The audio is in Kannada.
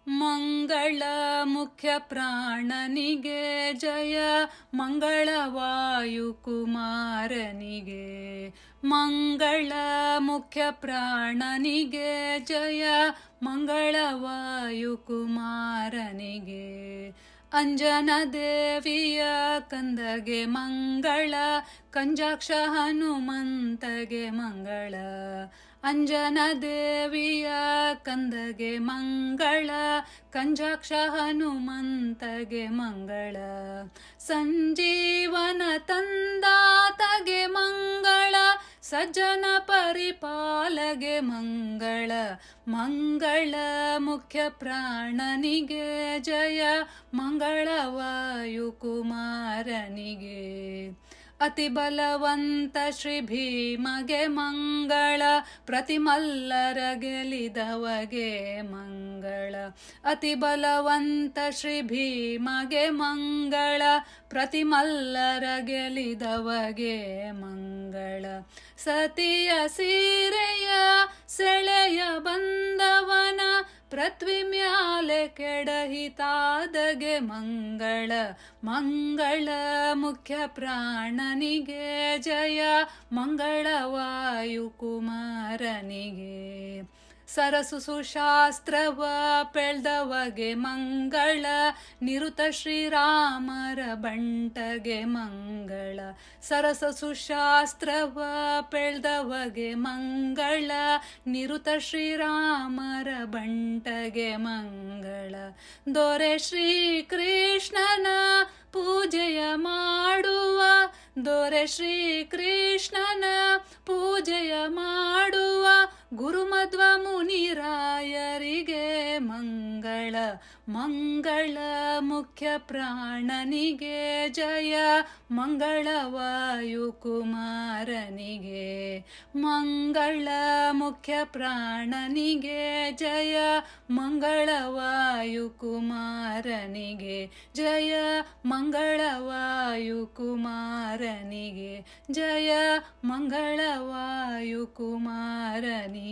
ಮಂಗಳ ಮುಖ್ಯ ಪ್ರಾಣನಿಗೆ ಜಯ, ಮಂಗಳವಾಯು ಕುಮಾರನಿಗೆ. ಮಂಗಳ ಮುಖ್ಯ ಪ್ರಾಣನಿಗೆ ಜಯ, ಮಂಗಳವಾಯು ಕುಮಾರನಿಗೆ. ಅಂಜನ ದೇವಿಯ ಕಂದಗೆ ಮಂಗಳ, ಕಂಜಾಕ್ಷ ಹನುಮಂತಗೆ ಮಂಗಳ. ಅಂಜನ ದೇವಿಯ ಕಂದಗೆ ಮಂಗಳ, ಕಂಜಾಕ್ಷ ಹನುಮಂತಗೆ ಮಂಗಳ. ಸಂಜೀವನ ತಂದಾತಗೆ ಮಂಗಳ, ಸಜ್ಜನ ಪರಿಪಾಲಗೆ ಮಂಗಳ. ಮಂಗಳ ಮುಖ್ಯ ಪ್ರಾಣನಿಗೆ ಜಯ, ಮಂಗಳವಾಯು ಕುಮಾರನಿಗೆ. ಅತಿ ಬಲವಂತ ಶ್ರೀ ಭೀಮಗೆ ಮಂಗಳ, ಪ್ರತಿಮಲ್ಲರ ಗೆಲಿದವಗೆ ಮಂಗಳ. ಅತಿ ಬಲವಂತ ಶ್ರೀ ಭೀಮಗೆ ಮಂಗಳ, ಪ್ರತಿಮಲ್ಲರ ಗೆಲಿದವಗೆ ಮಂಗಳ. ಸತಿಯ ಸೀರೆಯ ಸೆಳೆಯ ಬಂದವನ, ಪೃಥ್ವಿ ಮ್ಯಾಲೆ ಕೆಡಹಿತಾದಗೆ ಮಂಗಳ. ಮಂಗಳ ಮುಖ್ಯ ಪ್ರಾಣನಿಗೆ ಜಯ, ಮಂಗಳವಾಯು ಕುಮಾರನಿಗೆ. ಸರಸು ಸುಶಾಸ್ತ್ರವ ಪೆಳ್ದವಗೆ ಮಂಗಳ, ನಿರುತ ಶ್ರೀರಾಮರ ಬಂಟಗೆ ಮಂಗಳ. ಸರಸ ಸುಶಾಸ್ತ್ರವ ಪೆಳ್ದವಗೆ ಮಂಗಳ, ನಿರುತ ಶ್ರೀರಾಮರ ಬಂಟಗೆ ಮಂಗಳ. ದೊರೆ ಶ್ರೀಕೃಷ್ಣನ ಪೂಜೆಯ ಮಾಡುವ, ದೊರೆ ಶ್ರೀಕೃಷ್ಣನ ಪೂಜೆಯ ಮಾಡುವ, ಗುರುಮಧ್ವ ಮುನಿರಾಯರಿಗೆ ಮಂಗಳ. ಮಂಗಳ ಮುಖ್ಯ ಪ್ರಾಣನಿಗೆ ಜಯ, ಮಂಗಳವಾಯು ಕುಮಾರನಿಗೆ. ಮಂಗಳ ಮುಖ್ಯ ಪ್ರಾಣನಿಗೆ ಜಯ, ಮಂಗಳವಾಯು ಕುಮಾರನಿಗೆ. ಜಯ ಮಂಗಳವಾಯು ಕುಮಾರನಿಗೆ. ಜಯ ಮಂಗಳವಾಯು ಕುಮಾರನಿಗೆ.